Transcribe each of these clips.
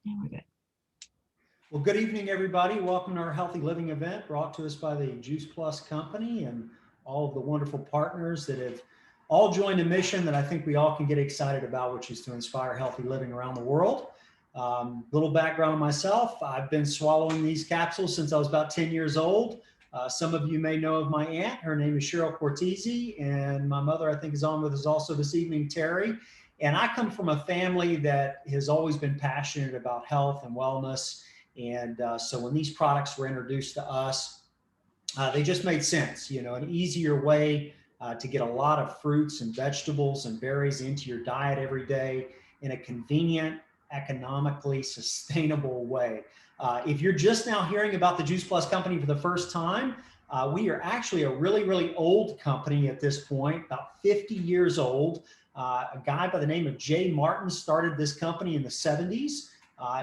Yeah, we're good. Well, good evening, everybody. Welcome to our Healthy Living event brought to us by the Juice Plus Company and all of the wonderful partners that have all joined a mission that I think we all can get excited about, which is to inspire healthy living around the world. Little background on myself. I've been swallowing these capsules since I was about 10 years old. Some of you may know of my aunt. Her name is Sheryl Cortese, and my mother, I think, is on with us also this evening, Terry. And I come from a family that has always been passionate about health and wellness. And so when these products were introduced to us, they just made sense. You know, an easier way to get a lot of fruits and vegetables and berries into your diet every day in a convenient, economically sustainable way. If you're just now hearing about the Juice Plus Company for the first time, we are actually a really, really old company at this point, about 50 years old. A guy by the name of Jay Martin started this company in the 70s.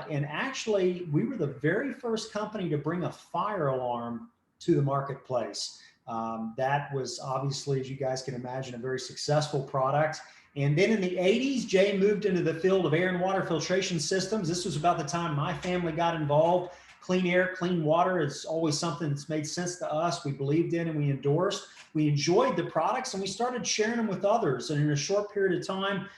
And actually, we were the very first company to bring a fire alarm to the marketplace. That was obviously, as you guys can imagine, a very successful product. And then in the 80s, Jay moved into the field of air and water filtration systems. This was about the time my family got involved. Clean air, clean water is always something that's made sense to us. We believed in and we endorsed. We enjoyed the products and we started sharing them with others. And in a short period of time,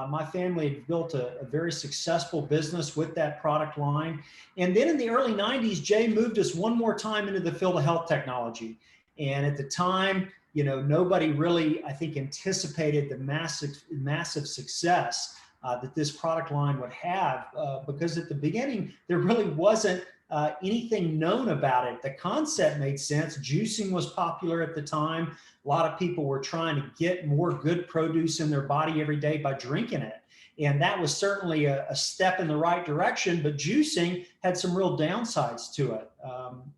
my family had built a very successful business with that product line. And then in the early 90s, Jay moved us one more time into the field of health technology. And at the time, you know, nobody really, I think, anticipated the massive success that this product line would have because at the beginning, there really wasn't anything known about it. The concept made sense. Juicing was popular at the time. A lot of people were trying to get more good produce in their body every day by drinking it. And that was certainly a step in the right direction, but juicing had some real downsides to it.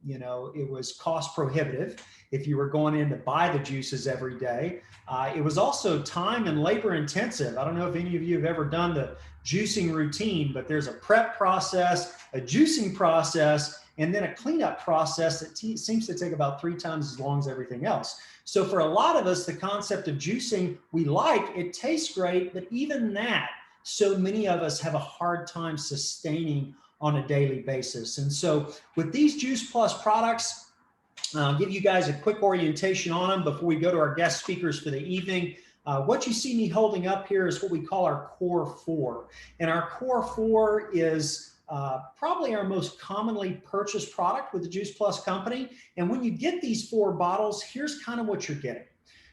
You know, it was cost prohibitive if you were going in to buy the juices every day. It was also time and labor intensive. I don't know if any of you have ever done the juicing routine, but there's a prep process, a juicing process, and then a cleanup process that seems to take about 3 times as long as everything else. So for a lot of us, the concept of juicing, we like, it tastes great, but even that, so many of us have a hard time sustaining on a daily basis. And so with these Juice Plus products, I'll give you guys a quick orientation on them before we go to our guest speakers for the evening. What you see me holding up here is what we call our Core 4. And our Core 4 is probably our most commonly purchased product with the Juice Plus Company. And when you get these 4 bottles, here's kind of what you're getting.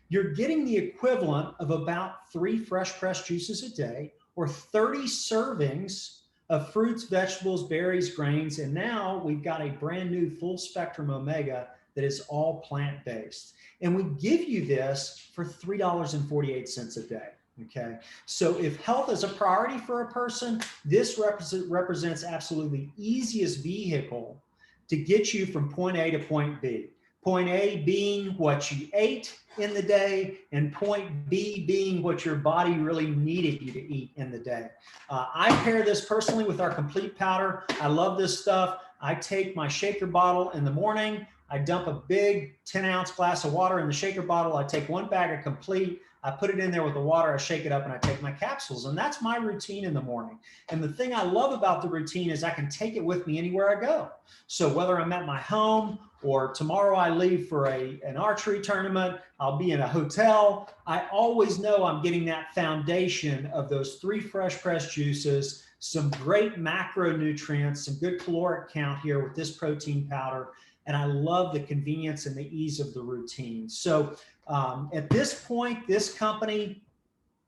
You're getting the equivalent of about 3 fresh pressed juices a day or 30 servings of fruits, vegetables, berries, grains. And now we've got a brand new full spectrum omega that is all plant-based. And we give you this for $3.48 a day. Okay, so if health is a priority for a person, this represents absolutely the easiest vehicle to get you from point A to point B. Point A being what you ate in the day, and point B being what your body really needed you to eat in the day. I pair this personally with our complete powder. I love this stuff. I take my shaker bottle in the morning. I dump a big 10-ounce glass of water in the shaker bottle. I take 1 bag of complete. I put it in there with the water. I shake it up and I take my capsules. And that's my routine in the morning. And the thing I love about the routine is I can take it with me anywhere I go. So whether I'm at my home or tomorrow I leave for an archery tournament, I'll be in a hotel, I always know I'm getting that foundation of those 3 fresh pressed juices, some great macronutrients, some good caloric count here with this protein powder. And I love the convenience and the ease of the routine. So at this point, this company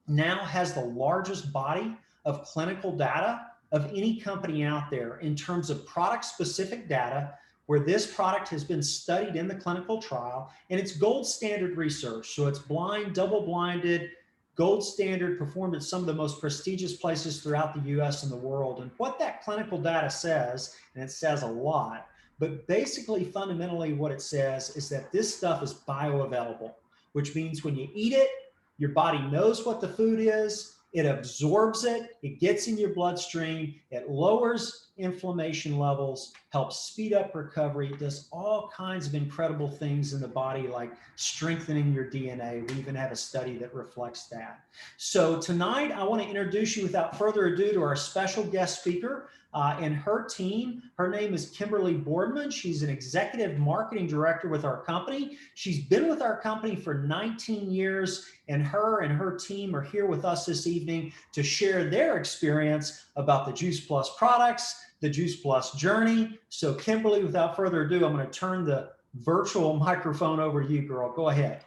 now has the largest body of clinical data of any company out there in terms of product-specific data, where this product has been studied in the clinical trial, and it's gold standard research. So it's blind, double-blinded, gold standard, performed at some of the most prestigious places throughout the US and the world. And what that clinical data says, and it says a lot, but basically, fundamentally, what it says is that this stuff is bioavailable, which means when you eat it, your body knows what the food is, it absorbs it, it gets in your bloodstream, it lowers inflammation levels, helps speed up recovery, it does all kinds of incredible things in the body, like strengthening your DNA. We even have a study that reflects that. So tonight, I want to introduce you without further ado to our special guest speaker. and her team. Her name is Kimberly Boardman. She's an executive marketing director with our company. She's been with our company for 19 years, and her team are here with us this evening to share their experience about the Juice Plus products, the Juice Plus journey. So Kimberly, without further ado, I'm going to turn the virtual microphone over to you, girl. Go ahead.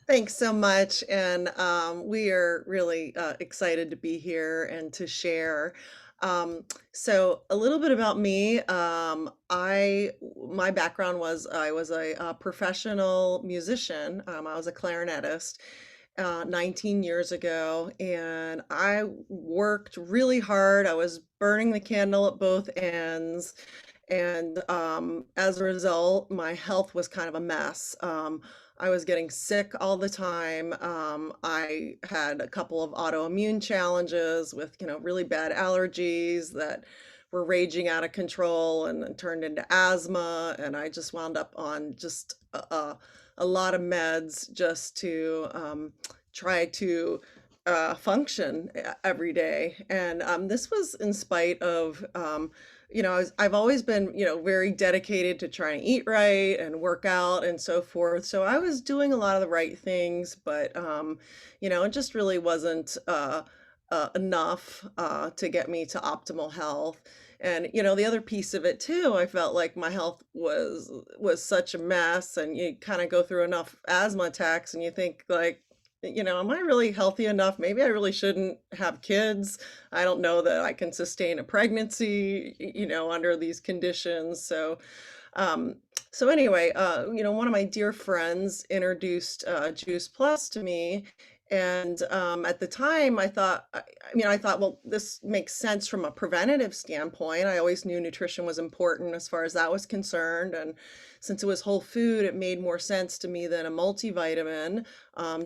Thanks so much. And we are really excited to be here and to share. So a little bit about me. My background was I was a professional musician. I was a clarinetist 19 years ago, and I worked really hard. I was burning the candle at both ends. And as a result, my health was kind of a mess. I was getting sick all the time. I had a couple of autoimmune challenges with, really bad allergies that were raging out of control and turned into asthma. And I just wound up on just a lot of meds just to try to function every day. And this was in spite of I've always been, very dedicated to trying to eat right and work out and so forth. So I was doing a lot of the right things, but, it just really wasn't enough to get me to optimal health. And, the other piece of it too, I felt like my health was such a mess, and you kind of go through enough asthma attacks and you think like, am I really healthy enough? Maybe I really shouldn't have kids. I don't know that I can sustain a pregnancy, under these conditions. So anyway, one of my dear friends introduced Juice Plus to me. And at the time, I thought, well, this makes sense from a preventative standpoint. I always knew nutrition was important as far as that was concerned. And since it was whole food, it made more sense to me than a multivitamin,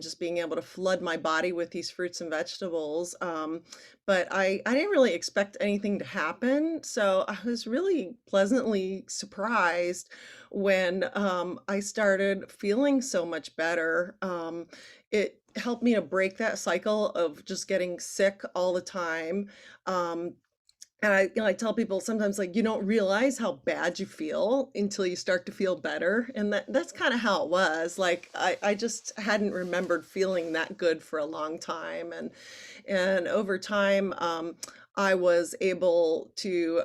just being able to flood my body with these fruits and vegetables. But I didn't really expect anything to happen. So I was really pleasantly surprised when I started feeling so much better. It helped me to break that cycle of just getting sick all the time. Um, and I tell people sometimes, like, you don't realize how bad you feel until you start to feel better. And that's kind of how it was. Like, I just hadn't remembered feeling that good for a long time. And over time, I was able to,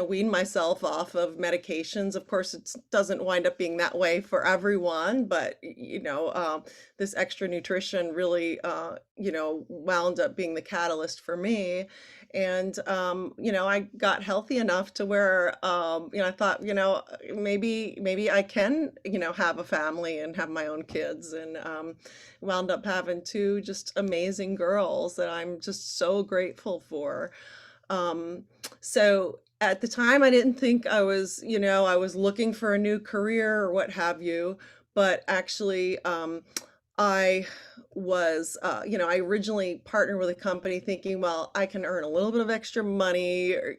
wean myself off of medications. Of course, it doesn't wind up being that way for everyone, but, this extra nutrition really, wound up being the catalyst for me. And, I got healthy enough to where, I thought, maybe I can, have a family and have my own kids. And wound up having two just amazing girls that I'm just so grateful for. Um, so at the time, I didn't think I was looking for a new career or what have you, but actually, I I originally partnered with a company thinking, well, I can earn a little bit of extra money, or,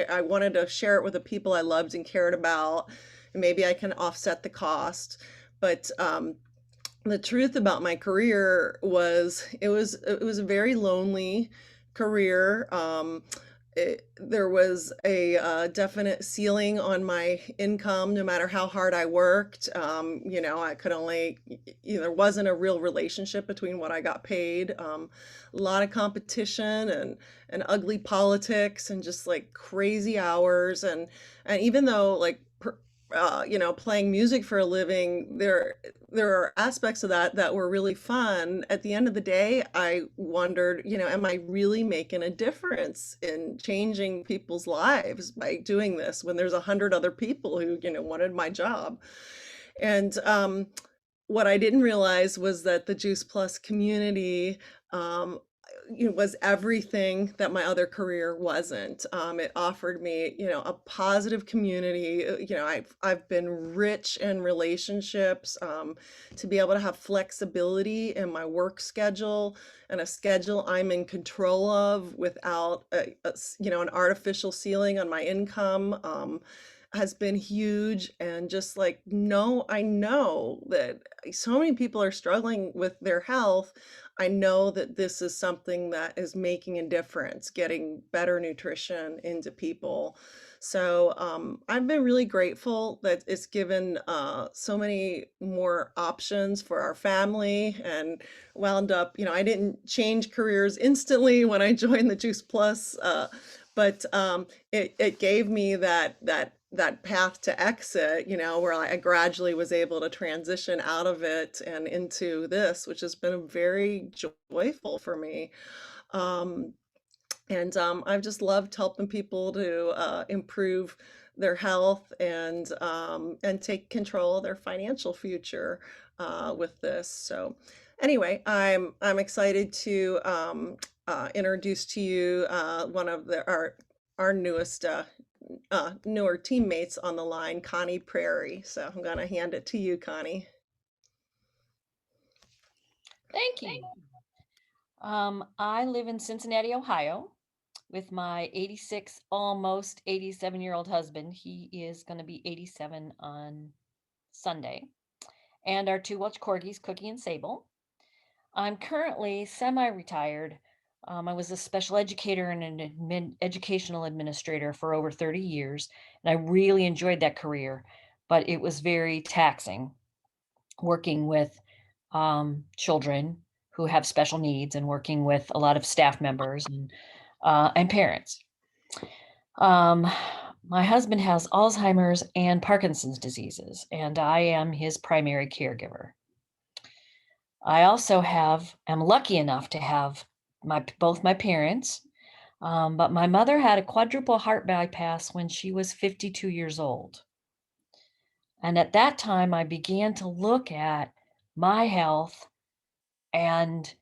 I wanted to share it with the people I loved and cared about, and maybe I can offset the cost. But the truth about my career was it was a very lonely career. There was a definite ceiling on my income, no matter how hard I worked. I could only, there wasn't a real relationship between what I got paid. A lot of competition and ugly politics and just like crazy hours. And even though like, playing music for a living, there are aspects of that were really fun. At the end of the day, I wondered, am I really making a difference in changing people's lives by doing this when there's 100 other people who, wanted my job? And what I didn't realize was that the Juice Plus community um, was everything that my other career wasn't. It offered me, a positive community. I've been rich in relationships, to be able to have flexibility in my work schedule and a schedule I'm in control of without an artificial ceiling on my income. has been huge. And just like, no, I know that so many people are struggling with their health. I know that this is something that is making a difference, getting better nutrition into people. So I've been really grateful that it's given so many more options for our family, and wound up, I didn't change careers instantly when I joined the Juice Plus, but it gave me that path to exit, where I gradually was able to transition out of it and into this, which has been very joyful for me. Um, and I've just loved helping people to improve their health and take control of their financial future with this. So anyway, I'm excited to introduce to you one of our newest newer teammates on the line, Connie Prairie. So I'm going to hand it to you, Connie. Thank you. I live in Cincinnati, Ohio, with my 86, almost 87-year-old husband. He is going to be 87 on Sunday. And our two Welsh corgis, Cookie and Sable. I'm currently semi-retired. I was a special educator and an educational administrator for over 30 years, and I really enjoyed that career, but it was very taxing working with children who have special needs and working with a lot of staff members and parents. Um, my husband has Alzheimer's and Parkinson's diseases, and I am his primary caregiver. I also am lucky enough to have both my parents, but my mother had a quadruple heart bypass when she was 52 years old. And at that time, I began to look at my health and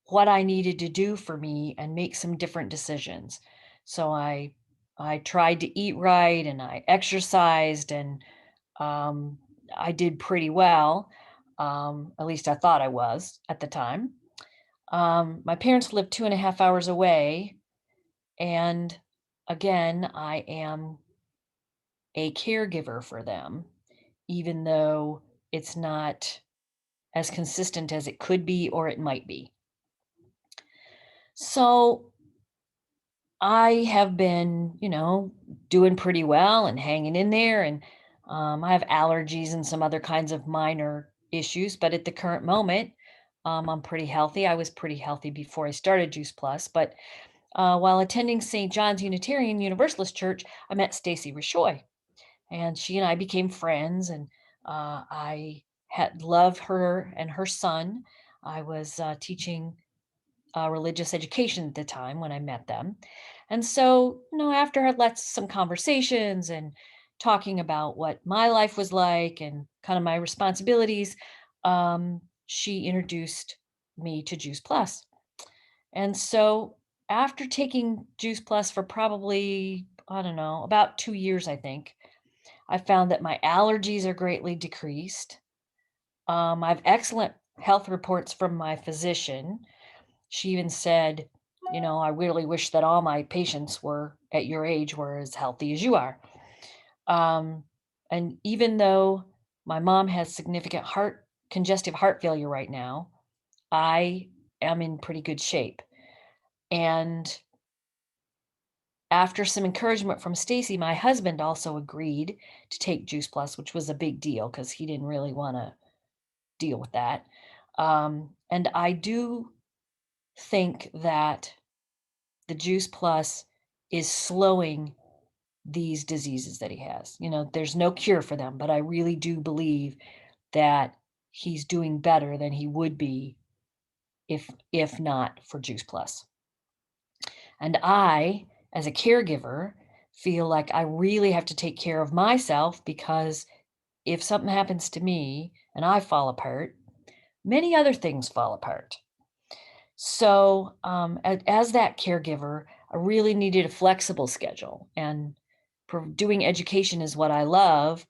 what I needed to do for me and make some different decisions. So I tried to eat right and I exercised and um, I did pretty well. At least I thought I was at the time. My parents lived 2.5 hours away. And again, I am a caregiver for them, even though it's not as consistent as it could be or it might be. So I have been, doing pretty well and hanging in there. And I have allergies and some other kinds of minor issues. But at the current moment, I'm pretty healthy. I was pretty healthy before I started Juice Plus. But while attending St. John's Unitarian Universalist Church, I met Stacy Rishoy. And she and I became friends. And I had loved her and her son. I was teaching religious education at the time when I met them. And so, after I had some conversations and talking about what my life was like and kind of my responsibilities, she introduced me to Juice Plus. And so, after taking Juice Plus for probably, I don't know, about 2 years, I think, I found that my allergies are greatly decreased. I have excellent health reports from my physician. She even said, I really wish that all my patients were at your age were as healthy as you are. And even though my mom has significant congestive heart failure right now, I am in pretty good shape. And after some encouragement from Stacy, my husband also agreed to take Juice Plus, which was a big deal because he didn't really want to deal with that. And I do think that the Juice Plus is slowing these diseases that he has. There's no cure for them, but I really do believe that he's doing better than he would be if not for Juice Plus. And I, as a caregiver, feel like I really have to take care of myself because if something happens to me and I fall apart, many other things fall apart. So, as that caregiver, I really needed a flexible schedule, and doing education is what I love,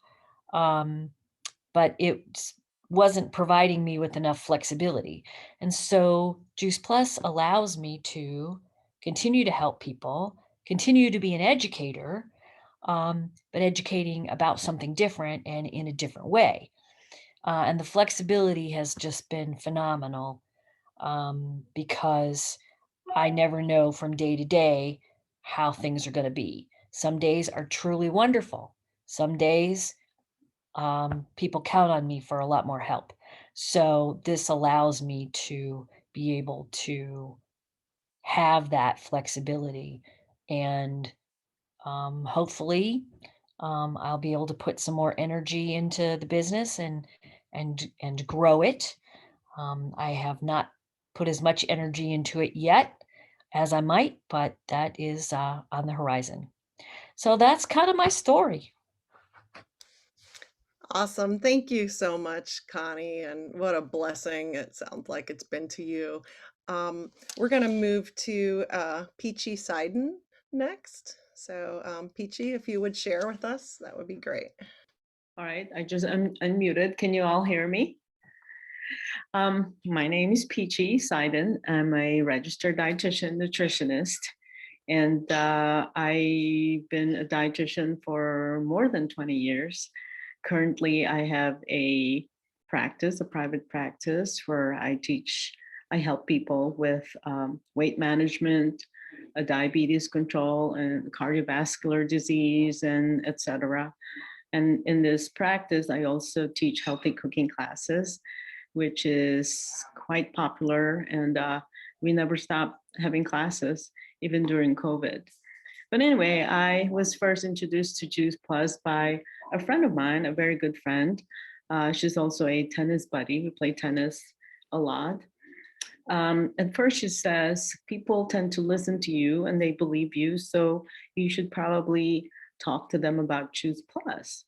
but it wasn't providing me with enough flexibility. And so, Juice Plus allows me to continue to help people, continue to be an educator, but educating about something different and in a different way. And the flexibility has just been phenomenal, because I never know from day to day how things are going to be. Some days are truly wonderful. Some days, people count on me for a lot more help. So this allows me to be able to have that flexibility, and hopefully, I'll be able to put some more energy into the business and grow it. I have not put as much energy into it yet as I might, but that is on the horizon. So that's kind of my story. Awesome. Thank you so much, Connie, and what a blessing it sounds like it's been to you. We're going to move to Peachy Seiden next. So, Peachy, if you would share with us, that would be great. All right, I just unmuted. Can you all hear me? My name is Peachy Seiden. I'm a registered dietitian nutritionist, and I've been a dietitian for more than 20 years. Currently, I have a practice, a private practice, where I help people with weight management, diabetes control, and cardiovascular disease, and etc. And in this practice, I also teach healthy cooking classes, which is quite popular. And we never stop having classes, even during COVID. But anyway, I was first introduced to Juice Plus by a friend of mine, a very good friend. She's also a tennis buddy. We play tennis a lot. At first, she says, people tend to listen to you and they believe you, so you should probably talk to them about Choose Plus.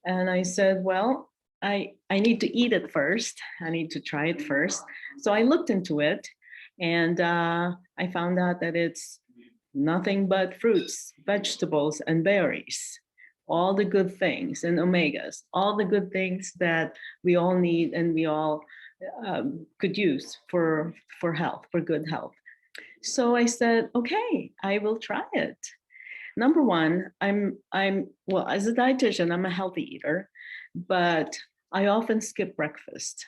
And I said, well, I need to eat it first. I need to try it first. So I looked into it, and I found out that it's nothing but fruits, vegetables, and berries. All the good things, and omegas, all the good things that we all need and we all could use for health, for good health. So I said, okay, I will try it. Number one, I'm well, as a dietitian, I'm a healthy eater, but I often skip breakfast.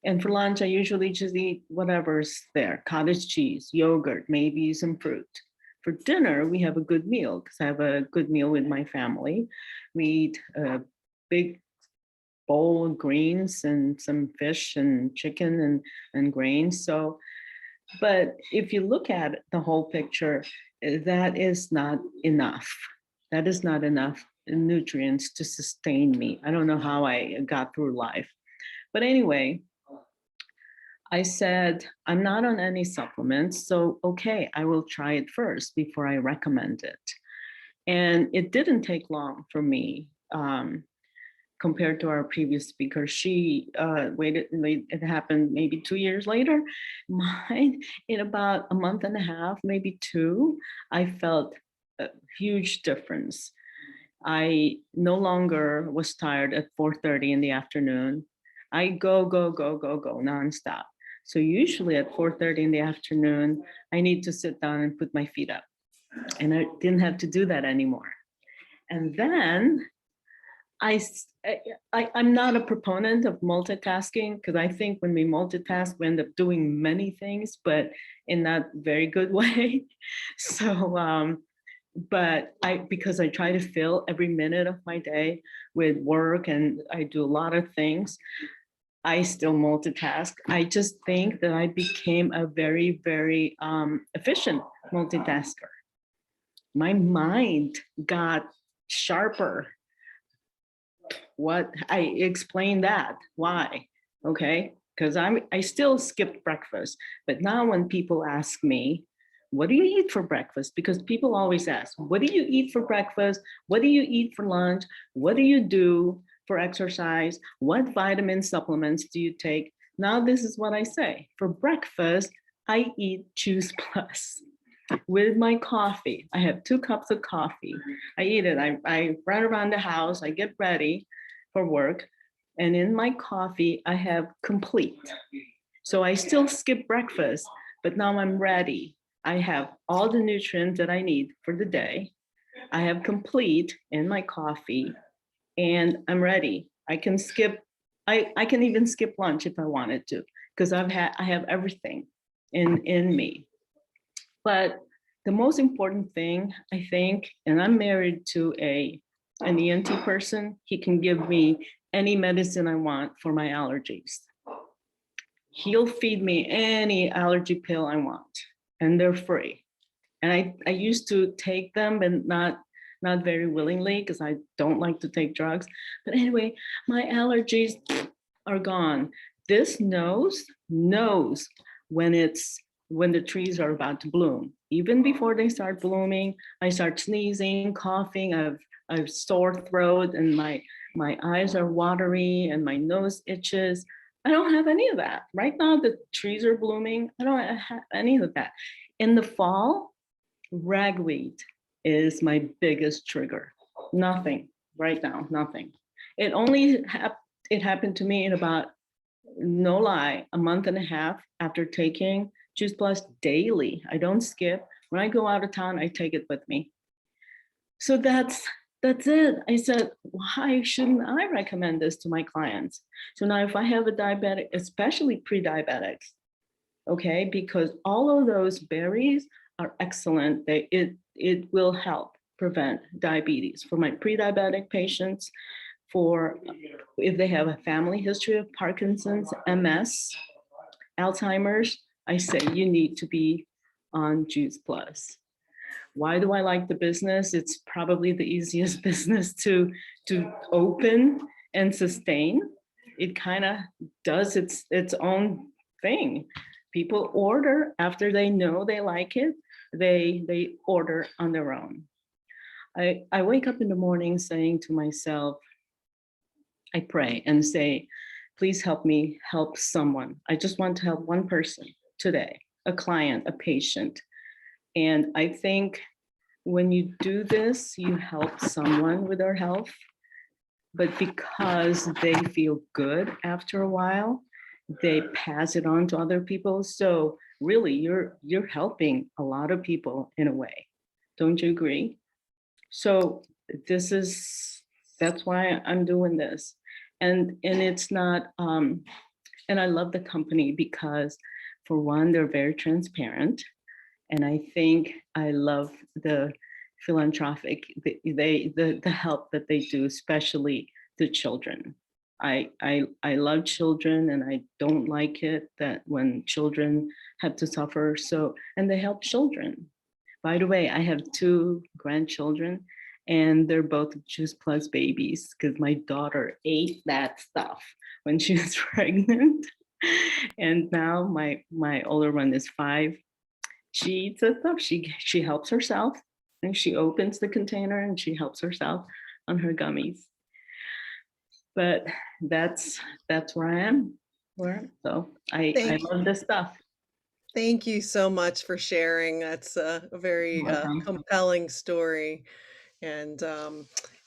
And for lunch, I usually just eat whatever's there, cottage cheese, yogurt, maybe some fruit. For dinner, we have a good meal because I have a good meal with my family. We eat a big bowl of greens and some fish and chicken and grains. So, but if you look at the whole picture, that is not enough. That is not enough nutrients to sustain me. I don't know how I got through life. But anyway, I said, I'm not on any supplements, so okay, I will try it first before I recommend it. And it didn't take long for me. Compared to our previous speaker, she waited, it happened maybe 2 years later. Mine, in about a month and a half, maybe two, I felt a huge difference. I no longer was tired at 4:30 in the afternoon. I go nonstop. So usually at 4:30 in the afternoon, I need to sit down and put my feet up. And I didn't have to do that anymore. And then I'm not a proponent of multitasking, because I think when we multitask, we end up doing many things, but in not very good way. So, but because I try to fill every minute of my day with work and I do a lot of things, I still multitask. I just think that I became a very, very efficient multitasker. My mind got sharper. What I explain that why, okay? Because I still skipped breakfast, but now when people ask me, what do you eat for breakfast? Because people always ask, what do you eat for breakfast? What do you eat for lunch? What do you do for exercise? What vitamin supplements do you take? Now this is what I say. For breakfast, I eat Choose Plus with my coffee. I have 2 cups of coffee. I eat it. I run around the house. I get ready for work. And in my coffee, I have complete. So I still skip breakfast, but now I'm ready. I have all the nutrients that I need for the day. I have complete in my coffee, and I'm ready. I can skip, I can even skip lunch if I wanted to, because I have everything in me. But the most important thing, I think, and I'm married to an ENT person, he can give me any medicine I want for my allergies. He'll feed me any allergy pill I want, and they're free. And I used to take them, but not very willingly, because I don't like to take drugs. But anyway, my allergies are gone. This knows when the trees are about to bloom. Even before they start blooming, I start sneezing, coughing, I've sore throat, and my eyes are watery and my nose itches. I don't have any of that. Right now, the trees are blooming. I don't have any of that. In the fall, ragweed is my biggest trigger. Nothing right now, nothing. It only it happened to me in about, no lie, a month and a half after taking Juice Plus daily. I don't skip. When I go out of town, I take it with me. So that's it. I said, why shouldn't I recommend this to my clients? So now if I have a diabetic, especially pre-diabetics, okay, because all of those berries are excellent. It will help prevent diabetes for my pre-diabetic patients, for if they have a family history of Parkinson's, MS, Alzheimer's. I say you need to be on Juice Plus. Why do I like the business? It's probably the easiest business to open and sustain. It kind of does its own thing. People order after they know they like it. They order on their own. I wake up in the morning saying to myself, I pray and say, please help me help someone. I just want to help one person today, a client, a patient. And I think when you do this, you help someone with their health, but because they feel good after a while, they pass it on to other people. So really, you're helping a lot of people in a way. Don't you agree? So that's why I'm doing this. And it's not, and I love the company because, for one, they're very transparent. And I think I love the philanthropic, the help that they do, especially the children. I love children, and I don't like it that when children have to suffer. So, and they help children. By the way, I have 2 grandchildren, and they're both Juice Plus babies because my daughter ate that stuff when she was pregnant. And now my older one is 5. She eats that stuff. She helps herself, and she opens the container and she helps herself on her gummies. But that's where I am. So I love this stuff. Thank you so much for sharing. That's a very compelling story. And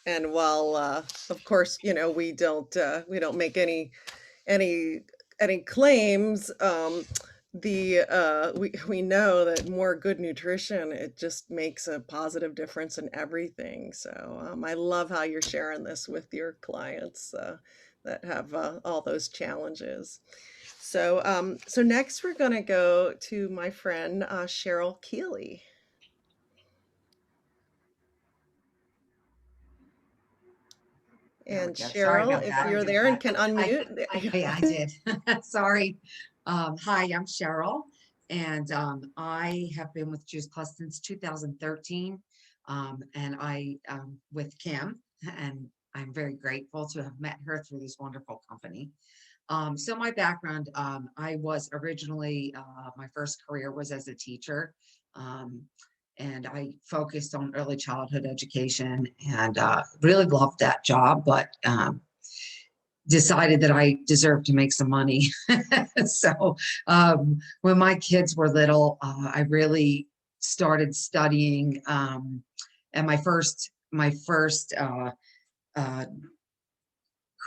while of course, you know, we don't make any claims, we know that more good nutrition, it just makes a positive difference in everything. So I love how you're sharing this with your clients that have all those challenges. So so next we're going to go to my friend Cheryl Keeley. And Cheryl, if you're there and can unmute. I did. Sorry. Hi, I'm Cheryl, and I have been with Juice Plus since 2013, and I with Kim, and I'm very grateful to have met her through this wonderful company. So my background, I was originally, my first career was as a teacher. And I focused on early childhood education, and really loved that job, but decided that I deserved to make some money. So when my kids were little, I really started studying, and my first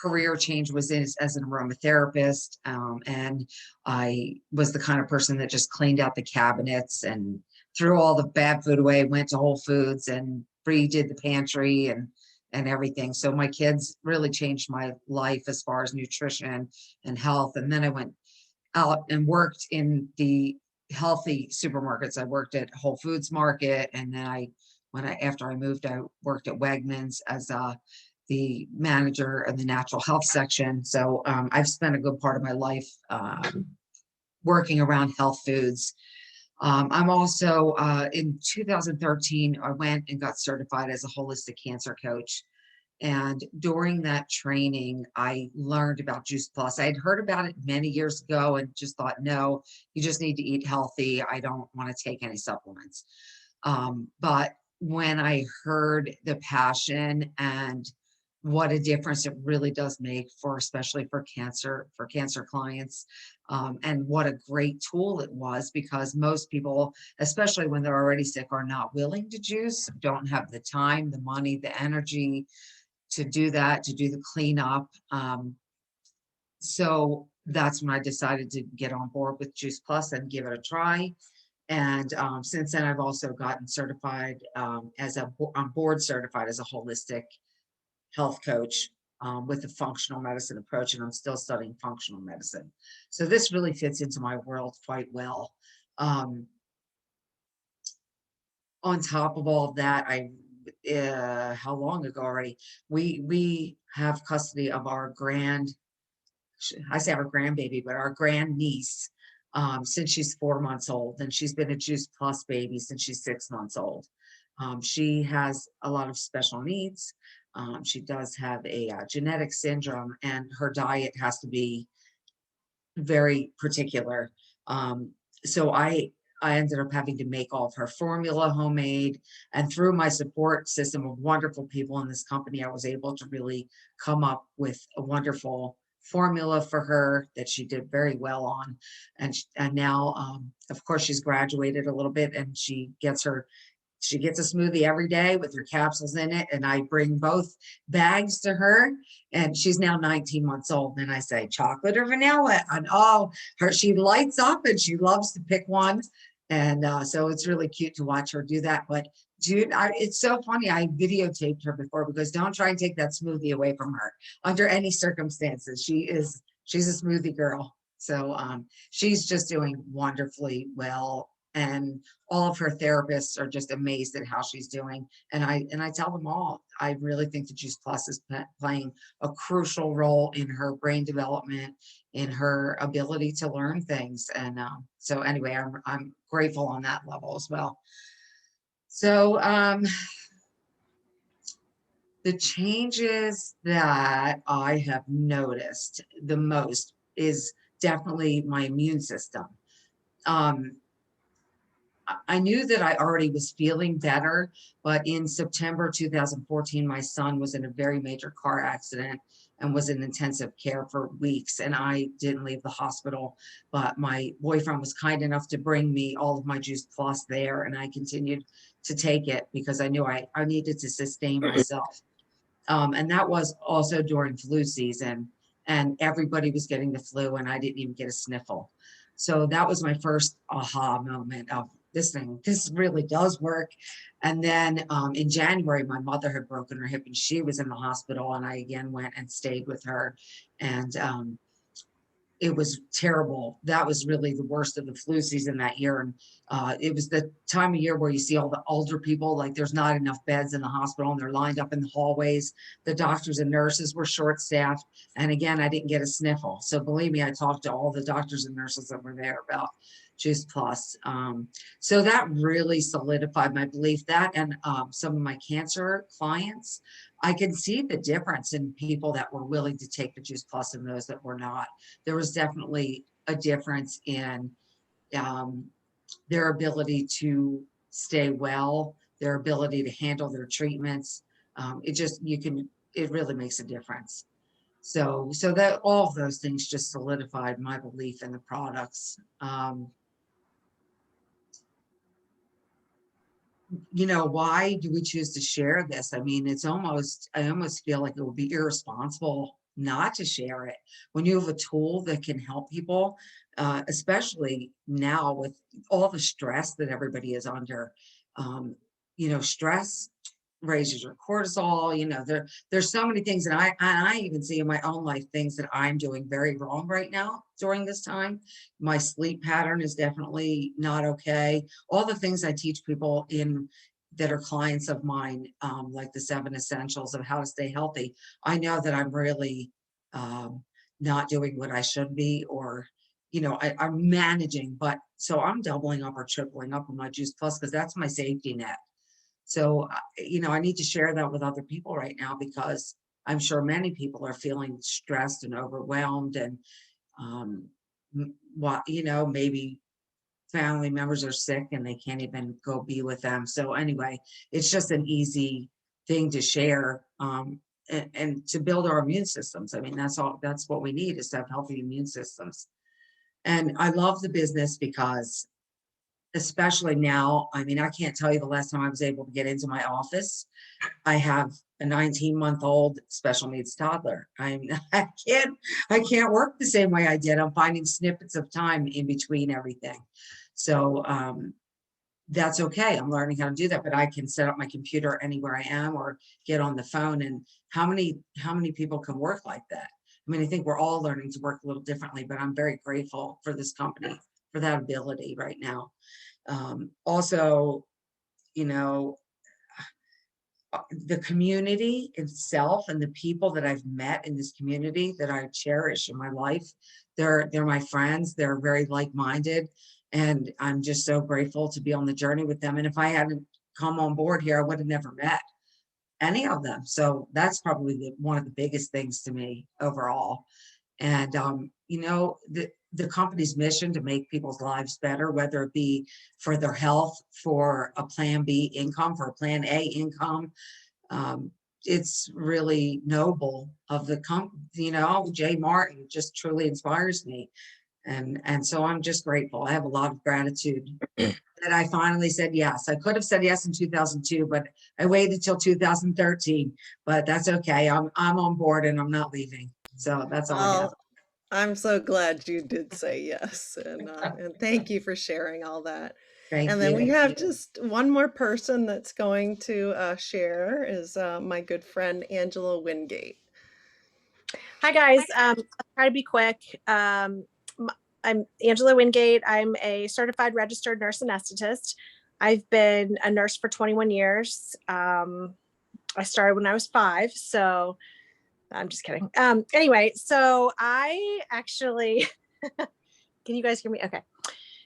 career change was as an aromatherapist, and I was the kind of person that just cleaned out the cabinets and threw all the bad food away, went to Whole Foods and redid the pantry and everything. So my kids really changed my life as far as nutrition and health. And then I went out and worked in the healthy supermarkets. I worked at Whole Foods Market, and then after I moved, I worked at Wegmans as the manager of the natural health section. So I've spent a good part of my life working around health foods. I'm also in 2013, I went and got certified as a holistic cancer coach. And during that training, I learned about Juice Plus. I had heard about it many years ago and just thought, no, you just need to eat healthy. I don't want to take any supplements. But when I heard the passion and what a difference it really does make for, especially for cancer clients, and what a great tool it was, because most people, especially when they're already sick, are not willing to juice, don't have the time, the money, the energy to do that, to do the cleanup. So that's when I decided to get on board with Juice Plus and give it a try. And since then, I've also gotten certified I'm board certified as a holistic health coach with a functional medicine approach, and I'm still studying functional medicine. So this really fits into my world quite well. On top of all of that, how long ago already? We have custody of I say our grandbaby, but our grand niece, since she's 4 months old, and she's been a Juice Plus baby since she's 6 months old. She has a lot of special needs. She does have a genetic syndrome, and her diet has to be very particular. So I ended up having to make all of her formula homemade, and through my support system of wonderful people in this company, I was able to really come up with a wonderful formula for her that she did very well on. And now, of course, she's graduated a little bit, and she gets a smoothie every day with her capsules in it. And I bring both bags to her, and she's now 19 months old. And I say, chocolate or vanilla? And she lights up and she loves to pick one. And so it's really cute to watch her do that. But dude, it's so funny. I videotaped her before, because don't try and take that smoothie away from her under any circumstances. She's a smoothie girl. So she's just doing wonderfully well. And all of her therapists are just amazed at how she's doing. And I tell them all, I really think the Juice Plus is playing a crucial role in her brain development, in her ability to learn things. And so anyway, I'm grateful on that level as well. So the changes that I have noticed the most is definitely my immune system. I knew that I already was feeling better, but in September 2014, my son was in a very major car accident and was in intensive care for weeks. And I didn't leave the hospital, but my boyfriend was kind enough to bring me all of my Juice Plus there. And I continued to take it because I knew I needed to sustain myself. And that was also during flu season, and everybody was getting the flu, and I didn't even get a sniffle. So that was my first aha moment of this really does work. And then in January, my mother had broken her hip and she was in the hospital, and I again went and stayed with her. And it was terrible. That was really the worst of the flu season that year. And it was the time of year where you see all the older people, like there's not enough beds in the hospital and they're lined up in the hallways. The doctors and nurses were short staffed. And again, I didn't get a sniffle. So believe me, I talked to all the doctors and nurses that were there about Juice Plus. So that really solidified my belief. That and some of my cancer clients, I can see the difference in people that were willing to take the Juice Plus and those that were not. There was definitely a difference in their ability to stay well, their ability to handle their treatments. It really makes a difference. So that all of those things just solidified my belief in the products. Why do we choose to share this? I mean, I almost feel like it would be irresponsible not to share it when you have a tool that can help people, especially now with all the stress that everybody is under. Stress raises your cortisol. There's so many things that I even see in my own life, things that I'm doing very wrong right now during this time. My sleep pattern is definitely not okay. All the things I teach people that are clients of mine, like the 7 essentials of how to stay healthy. I know that I'm really not doing what I should be, or I'm managing, but so I'm doubling up or tripling up on my Juice Plus because that's my safety net. So, I need to share that with other people right now, because I'm sure many people are feeling stressed and overwhelmed, and maybe family members are sick and they can't even go be with them. So anyway, it's just an easy thing to share, and to build our immune systems. I mean, that's what we need, is to have healthy immune systems. And I love the business because, especially now, I mean, I can't tell you the last time I was able to get into my office. I have a 19-month-old special needs toddler. I can't work the same way I did. I'm finding snippets of time in between everything. So that's okay. I'm learning how to do that, but I can set up my computer anywhere I am or get on the phone. And how many people can work like that? I mean, I think we're all learning to work a little differently, but I'm very grateful for this company for that ability right now. Also, the community itself and the people that I've met in this community that I cherish in my life, they're my friends. They're very like-minded, and I'm just so grateful to be on the journey with them. And if I hadn't come on board here, I would have never met any of them. So that's probably one of the biggest things to me overall. And the company's mission to make people's lives better, whether it be for their health, for a plan B income, for a plan A income. It's really noble of the company. Jay Martin just truly inspires me. And so I'm just grateful. I have a lot of gratitude that I finally said yes. I could have said yes in 2002, but I waited till 2013. But that's okay. I'm on board and I'm not leaving. So that's all I have. Oh, I'm so glad you did say yes, and thank you for sharing all that. Thank And then we you. have just one more person that's going to share is my good friend Angela Wingate. Hi guys, I'll try to be quick. I'm Angela Wingate. I'm a certified registered nurse anesthetist. I've been a nurse for 21 years. I started when I was 5, so I'm just kidding. Anyway, so I actually, can you guys hear me? Okay.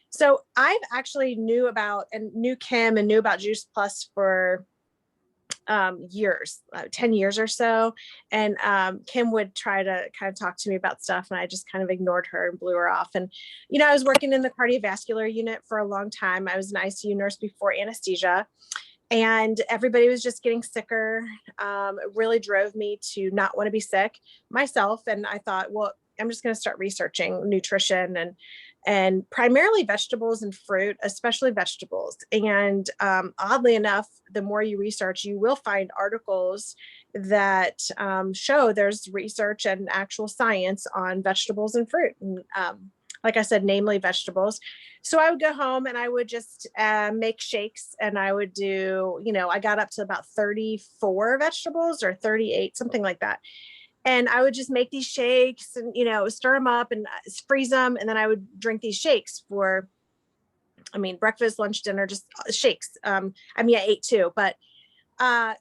So I've actually knew Kim and knew about Juice Plus for years, 10 years or so. And Kim would try to kind of talk to me about stuff, and I just kind of ignored her and blew her off. And, I was working in the cardiovascular unit for a long time. I was an ICU nurse before anesthesia, and everybody was just getting sicker. It really drove me to not want to be sick myself. And I thought, well, I'm just going to start researching nutrition and primarily vegetables and fruit, especially vegetables. And oddly enough, the more you research, you will find articles that show there's research and actual science on vegetables and fruit. And like I said, namely vegetables. So I would go home and I would just make shakes, and I would do, I got up to about 34 vegetables or 38, something like that. And I would just make these shakes and, stir them up and freeze them. And then I would drink these shakes for, breakfast, lunch, dinner, just shakes. I ate too, but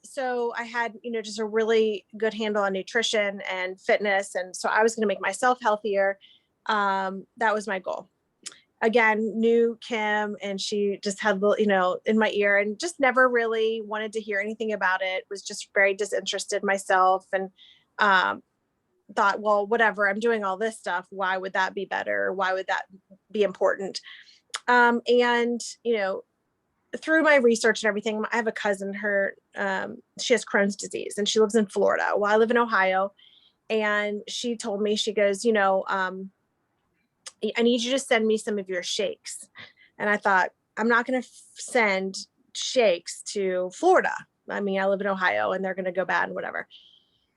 so I had, just a really good handle on nutrition and fitness. And so I was going to make myself healthier. That was my goal. Again, knew Kim, and she just had, in my ear, and just never really wanted to hear anything about it. Was just very disinterested myself, and thought, well, whatever, I'm doing all this stuff. Why would that be better? Why would that be important? And, through my research and everything, I have a cousin, she has Crohn's disease and she lives in Florida. Well, I live in Ohio. And she told me, she goes, I need you to send me some of your shakes. And I thought, I'm not going to send shakes to Florida. I live in Ohio and they're going to go bad and whatever.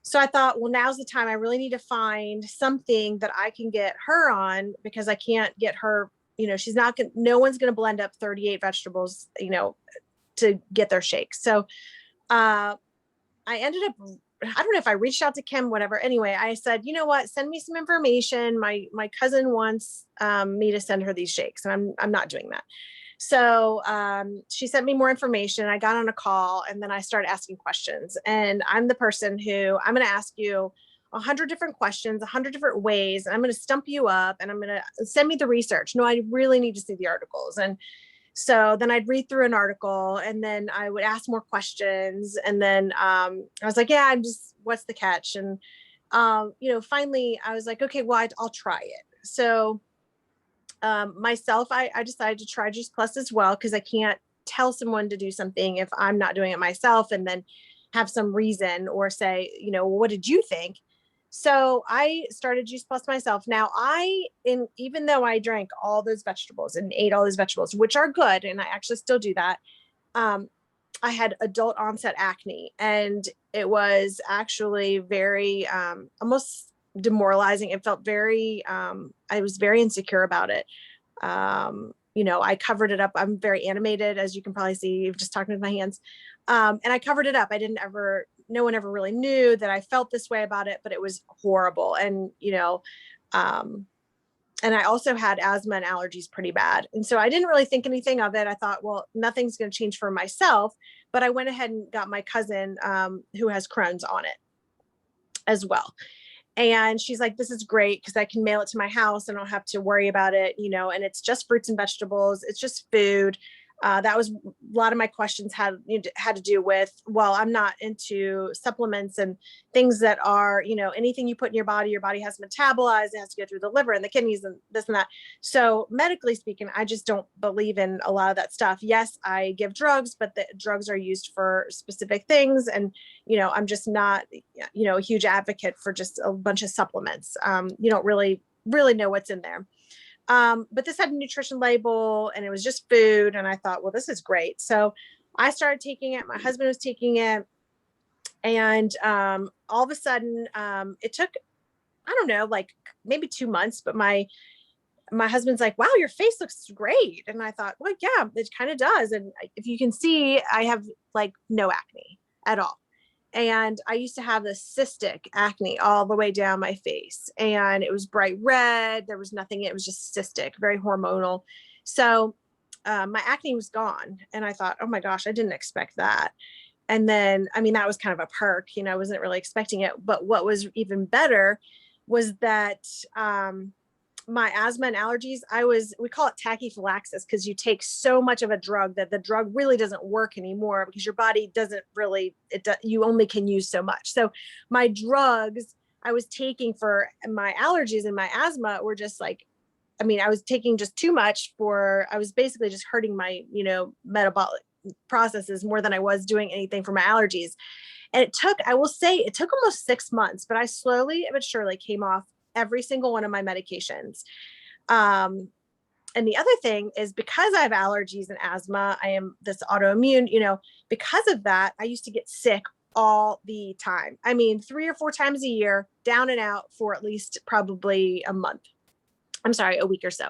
So I thought, well, now's the time. I really need to find something that I can get her on, because I can't get her, no one's going to blend up 38 vegetables, to get their shakes. So I ended up, I don't know if I reached out to Kim, whatever. Anyway, I said, you know what, send me some information. My cousin wants me to send her these shakes, and I'm not doing that. So she sent me more information. I got on a call, and then I started asking questions. And I'm the person who I'm going to ask you 100 different questions, 100 different ways. And I'm going to stump you up, and I'm going to send me the research. No, I really need to see the articles. And so then I'd read through an article, and then I would ask more questions. And then I was like, yeah, what's the catch? And, finally I was like, okay, well, I'll try it. So myself, I decided to try Juice Plus as well, because I can't tell someone to do something if I'm not doing it myself, and then have some reason or say, what did you think? So I started Juice Plus myself. Now even though I drank all those vegetables and ate all those vegetables, which are good, and I actually still do that, I had adult onset acne, and it was actually very almost demoralizing. It felt very I was very insecure about it. I covered it up. I'm very animated, as you can probably see. You've just talking with my hands. And I covered it up. No one ever really knew that I felt this way about it, but it was horrible. And, and I also had asthma and allergies pretty bad. And so I didn't really think anything of it. I thought, well, nothing's going to change for myself. But I went ahead and got my cousin who has Crohn's on it as well. And she's like, this is great, because I can mail it to my house and I don't have to worry about it, and it's just fruits and vegetables. It's just food. That was a lot of my questions had to do with, well, I'm not into supplements and things that are, anything you put in your body has to metabolize, it has to go through the liver and the kidneys and this and that. So medically speaking, I just don't believe in a lot of that stuff. Yes, I give drugs, but the drugs are used for specific things. And, I'm just not, a huge advocate for just a bunch of supplements. You don't really know what's in there. But this had a nutrition label, and it was just food. And I thought, well, this is great. So I started taking it. My husband was taking it. And all of a sudden, it took, I don't know, like maybe 2 months, but my husband's like, wow, your face looks great. And I thought, well, yeah, it kind of does. And if you can see, I have like no acne at all. And I used to have this cystic acne all the way down my face, and it was bright red. There was nothing. It was just cystic, very hormonal. So my acne was gone. And I thought, oh my gosh, I didn't expect that. And then, that was kind of a perk, I wasn't really expecting it. But what was even better was that my asthma and allergies, we call it tachyphylaxis, because you take so much of a drug that the drug really doesn't work anymore, because your body doesn't really, you only can use so much. So my drugs I was taking for my allergies and my asthma were just like, I was taking just too much I was basically just hurting my, metabolic processes more than I was doing anything for my allergies. And I will say it took almost 6 months, but I slowly but surely came off every single one of my medications. And the other thing is, because I have allergies and asthma, I am this autoimmune, because of that, I used to get sick all the time. 3 or 4 times a year, down and out for at least probably a month. I'm sorry, a week or so.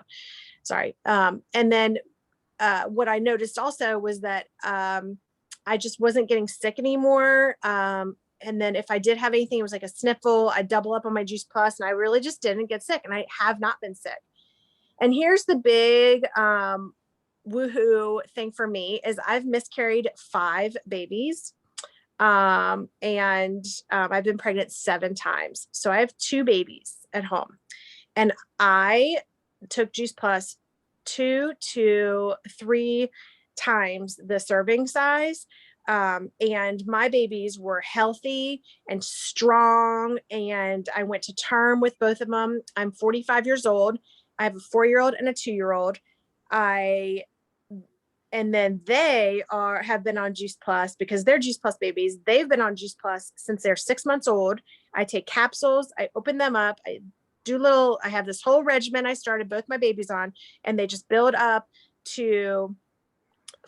Sorry. And then what I noticed also was that I just wasn't getting sick anymore. And then if I did have anything, it was like a sniffle, I'd double up on my Juice Plus, and I really just didn't get sick. And I have not been sick. And here's the big woohoo thing for me is I've miscarried 5 babies. And I've been pregnant 7 times. So I have 2 babies at home. And I took Juice Plus 2 to 3 times the serving size. And my babies were healthy and strong. And I went to term with both of them. I'm 45 years old. I have a 4-year-old and a 2-year-old. And then they have been on Juice Plus because they're Juice Plus babies. They've been on Juice Plus since they're 6 months old. I take capsules. I open them up. I have this whole regimen I started both my babies on, and they just build up to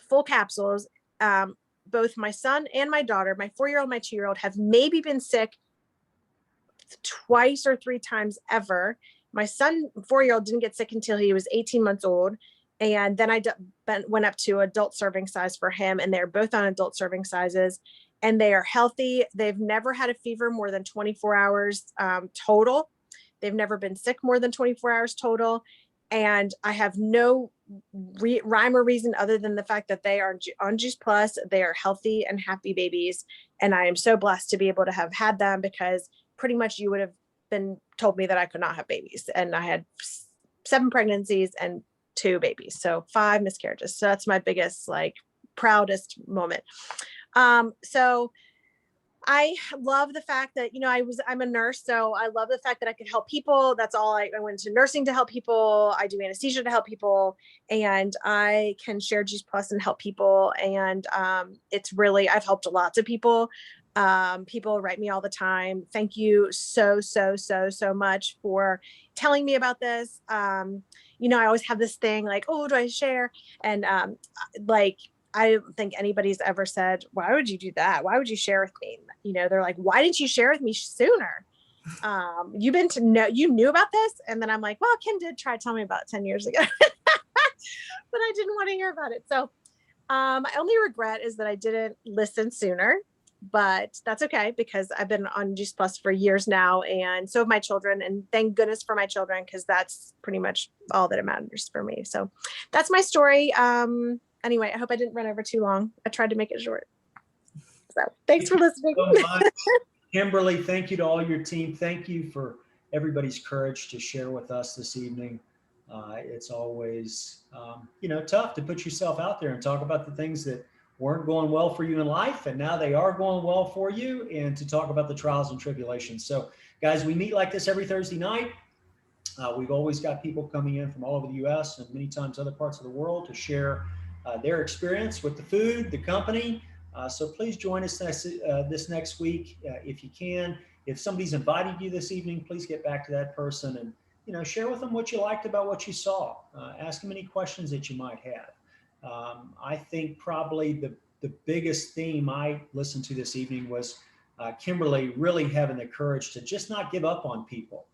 full capsules. Both my son and my daughter, my 4-year-old, my 2-year-old, have maybe been sick twice or 3 times ever. My son, 4-year-old, didn't get sick until he was 18 months old. And then I went up to adult serving size for him, and they're both on adult serving sizes. and they are healthy. They've never had a fever more than 24 hours total. They've never been sick more than 24 hours total. And I have no rhyme or reason other than the fact that they are on Juice Plus. They are healthy and happy babies. And I am so blessed to be able to have had them, because pretty much you would have been told me that I could not have babies. And I had 7 pregnancies and 2 babies. So 5 miscarriages. So that's my biggest, like, proudest moment. So I love the fact that, I'm a nurse, so I love the fact that I can help people. That's all I went into nursing to help people. I do anesthesia to help people, and I can share Juice Plus and help people. And it's really, I've helped lots of people. People write me all the time. Thank you so much for telling me about this. I always have this thing like, oh, do I share? And I don't think anybody's ever said, why would you do that? Why would you share with me? They're like, why didn't you share with me sooner? You knew about this? And then I'm like, well, Kim did try to tell me about it 10 years ago, but I didn't want to hear about it. So my only regret is that I didn't listen sooner, but that's okay, because I've been on Juice Plus for years now, and so have my children, and thank goodness for my children, because that's pretty much all that matters for me. So that's my story. Anyway, I hope I didn't run over too long. I tried to make it short. So thanks for listening. So much. Kimberly, thank you to all your team. Thank you for everybody's courage to share with us this evening. It's always, tough to put yourself out there and talk about the things that weren't going well for you in life, and now they are going well for you, and to talk about the trials and tribulations. So guys, we meet like this every Thursday night. We've always got people coming in from all over the U.S. and many times other parts of the world to share their experience with the food, the company. So please join us this next week if you can. If somebody's invited you this evening, please get back to that person and share with them what you liked about what you saw. Ask them any questions that you might have. I think probably the biggest theme I listened to this evening was Kimberly really having the courage to just not give up on people.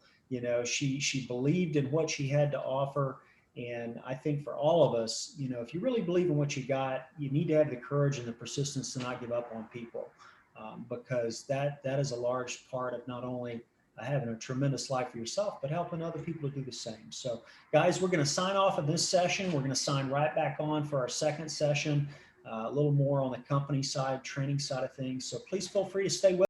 She believed in what she had to offer. And I think for all of us, if you really believe in what you got, you need to have the courage and the persistence to not give up on people, because that is a large part of not only having a tremendous life for yourself, but helping other people to do the same. So guys, we're going to sign off of this session. We're going to sign right back on for our second session, a little more on the company side, training side of things. So please feel free to stay with us.